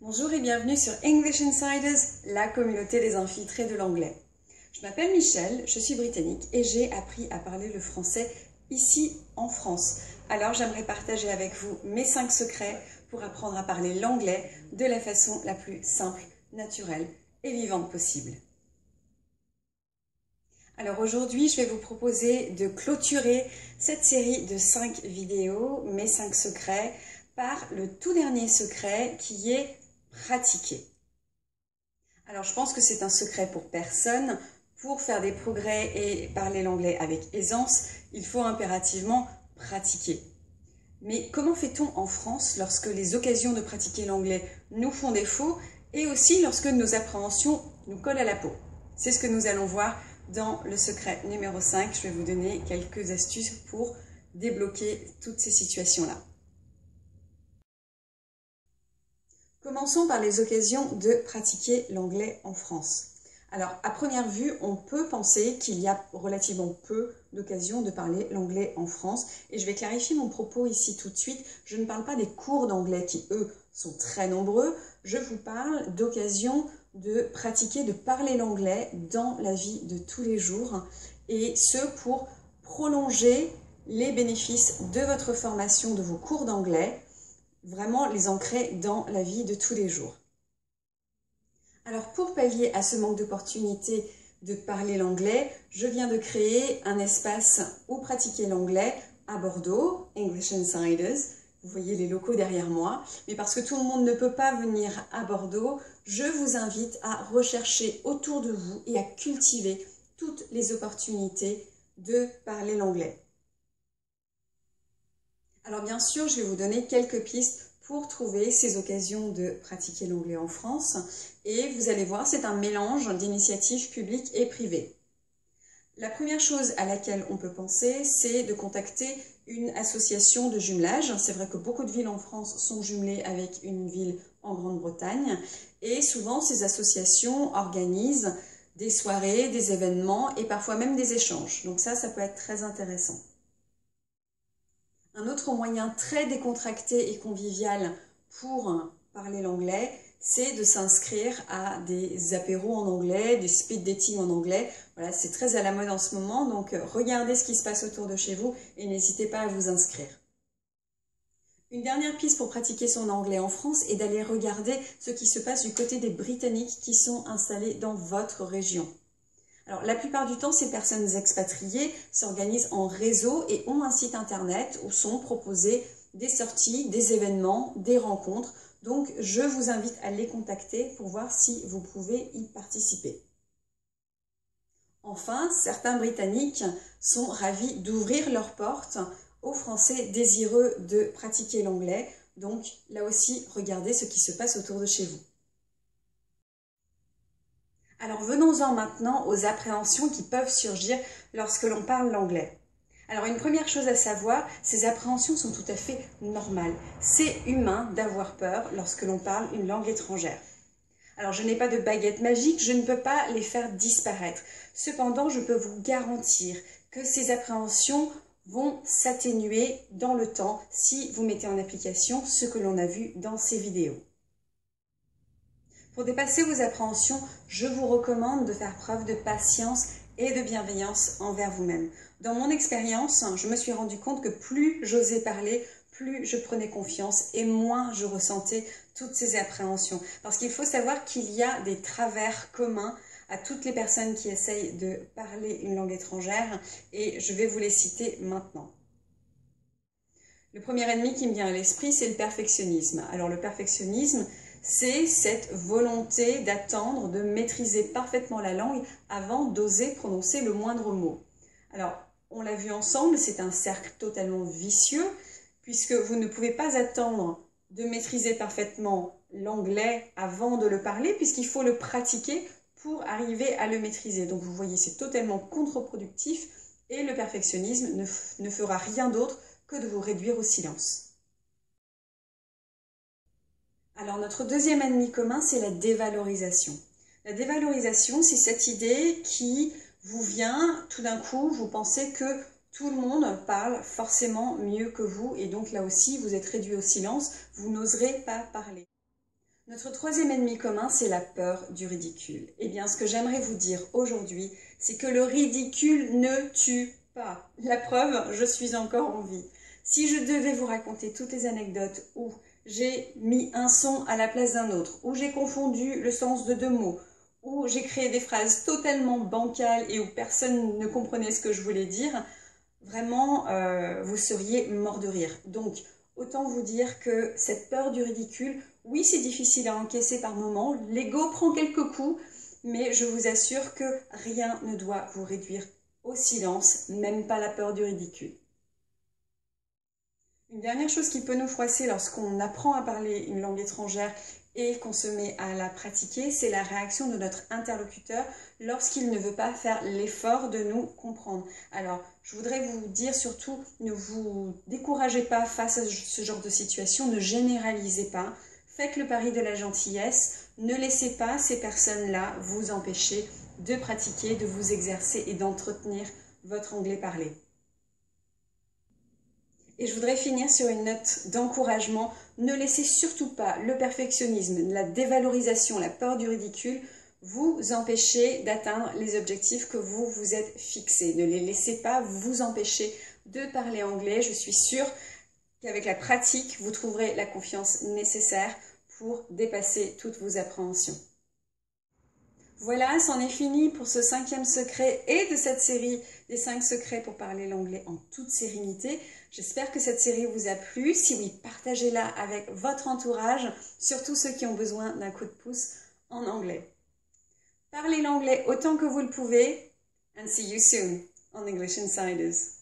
Bonjour et bienvenue sur English Insiders, la communauté des infiltrés de l'anglais. Je m'appelle Michelle, je suis britannique et j'ai appris à parler le français ici en France. Alors j'aimerais partager avec vous mes 5 secrets pour apprendre à parler l'anglais de la façon la plus simple, naturelle et vivante possible. Alors aujourd'hui, je vais vous proposer de clôturer cette série de 5 vidéos, mes 5 secrets, par le tout dernier secret qui est pratiquer. Alors je pense que c'est un secret pour personne. Pour faire des progrès et parler l'anglais avec aisance, il faut impérativement pratiquer. Mais comment fait-on en France lorsque les occasions de pratiquer l'anglais nous font défaut et aussi lorsque nos appréhensions nous collent à la peau? C'est ce que nous allons voir dans le secret numéro 5. Je vais vous donner quelques astuces pour débloquer toutes ces situations-là. Commençons par les occasions de pratiquer l'anglais en France. Alors, à première vue, on peut penser qu'il y a relativement peu d'occasions de parler l'anglais en France. Et je vais clarifier mon propos ici tout de suite. Je ne parle pas des cours d'anglais qui, eux, sont très nombreux. Je vous parle d'occasions de pratiquer, de parler l'anglais dans la vie de tous les jours. Et ce, pour prolonger les bénéfices de votre formation, de vos cours d'anglais, vraiment les ancrer dans la vie de tous les jours. Alors pour pallier à ce manque d'opportunité de parler l'anglais, je viens de créer un espace où pratiquer l'anglais à Bordeaux, English Insiders. Vous voyez les locaux derrière moi. Mais parce que tout le monde ne peut pas venir à Bordeaux, je vous invite à rechercher autour de vous et à cultiver toutes les opportunités de parler l'anglais. Alors bien sûr, je vais vous donner quelques pistes pour trouver ces occasions de pratiquer l'anglais en France. Et vous allez voir, c'est un mélange d'initiatives publiques et privées. La première chose à laquelle on peut penser, c'est de contacter une association de jumelage. C'est vrai que beaucoup de villes en France sont jumelées avec une ville en Grande-Bretagne. Et souvent, ces associations organisent des soirées, des événements et parfois même des échanges. Donc ça peut être très intéressant. Un autre moyen très décontracté et convivial pour parler l'anglais, c'est de s'inscrire à des apéros en anglais, des speed dating en anglais. Voilà, c'est très à la mode en ce moment, donc regardez ce qui se passe autour de chez vous et n'hésitez pas à vous inscrire. Une dernière piste pour pratiquer son anglais en France est d'aller regarder ce qui se passe du côté des Britanniques qui sont installés dans votre région. Alors, la plupart du temps, ces personnes expatriées s'organisent en réseau et ont un site internet où sont proposées des sorties, des événements, des rencontres. Donc, je vous invite à les contacter pour voir si vous pouvez y participer. Enfin, certains Britanniques sont ravis d'ouvrir leurs portes aux Français désireux de pratiquer l'anglais. Donc, là aussi, regardez ce qui se passe autour de chez vous. Alors venons-en maintenant aux appréhensions qui peuvent surgir lorsque l'on parle l'anglais. Alors une première chose à savoir, ces appréhensions sont tout à fait normales. C'est humain d'avoir peur lorsque l'on parle une langue étrangère. Alors je n'ai pas de baguette magique, je ne peux pas les faire disparaître. Cependant, je peux vous garantir que ces appréhensions vont s'atténuer dans le temps si vous mettez en application ce que l'on a vu dans ces vidéos. Pour dépasser vos appréhensions, je vous recommande de faire preuve de patience et de bienveillance envers vous-même. Dans mon expérience, je me suis rendu compte que plus j'osais parler, plus je prenais confiance et moins je ressentais toutes ces appréhensions. Parce qu'il faut savoir qu'il y a des travers communs à toutes les personnes qui essayent de parler une langue étrangère et je vais vous les citer maintenant. Le premier ennemi qui me vient à l'esprit, c'est le perfectionnisme. Alors le perfectionnisme, c'est cette volonté d'attendre, de maîtriser parfaitement la langue avant d'oser prononcer le moindre mot. Alors, on l'a vu ensemble, c'est un cercle totalement vicieux, puisque vous ne pouvez pas attendre de maîtriser parfaitement l'anglais avant de le parler, puisqu'il faut le pratiquer pour arriver à le maîtriser. Donc vous voyez, c'est totalement contre-productif, et le perfectionnisme ne fera rien d'autre que de vous réduire au silence. Alors notre deuxième ennemi commun, c'est la dévalorisation. La dévalorisation, c'est cette idée qui vous vient, tout d'un coup, vous pensez que tout le monde parle forcément mieux que vous et donc là aussi, vous êtes réduit au silence, vous n'oserez pas parler. Notre troisième ennemi commun, c'est la peur du ridicule. Eh bien, ce que j'aimerais vous dire aujourd'hui, c'est que le ridicule ne tue pas. La preuve, je suis encore en vie. Si je devais vous raconter toutes les anecdotes où j'ai mis un son à la place d'un autre, où j'ai confondu le sens de deux mots, où j'ai créé des phrases totalement bancales et où personne ne comprenait ce que je voulais dire, vraiment, vous seriez mort de rire. Donc, autant vous dire que cette peur du ridicule, oui, c'est difficile à encaisser par moments, l'ego prend quelques coups, mais je vous assure que rien ne doit vous réduire au silence, même pas la peur du ridicule. Une dernière chose qui peut nous froisser lorsqu'on apprend à parler une langue étrangère et qu'on se met à la pratiquer, c'est la réaction de notre interlocuteur lorsqu'il ne veut pas faire l'effort de nous comprendre. Alors, je voudrais vous dire surtout, ne vous découragez pas face à ce genre de situation, ne généralisez pas, faites le pari de la gentillesse, ne laissez pas ces personnes-là vous empêcher de pratiquer, de vous exercer et d'entretenir votre anglais parlé. Et je voudrais finir sur une note d'encouragement. Ne laissez surtout pas le perfectionnisme, la dévalorisation, la peur du ridicule vous empêcher d'atteindre les objectifs que vous vous êtes fixés. Ne les laissez pas vous empêcher de parler anglais. Je suis sûre qu'avec la pratique, vous trouverez la confiance nécessaire pour dépasser toutes vos appréhensions. Voilà, c'en est fini pour ce 5e secret et de cette série des 5 secrets pour parler l'anglais en toute sérénité. J'espère que cette série vous a plu. Si oui, partagez-la avec votre entourage, surtout ceux qui ont besoin d'un coup de pouce en anglais. Parlez l'anglais autant que vous le pouvez and see you soon on English Insiders.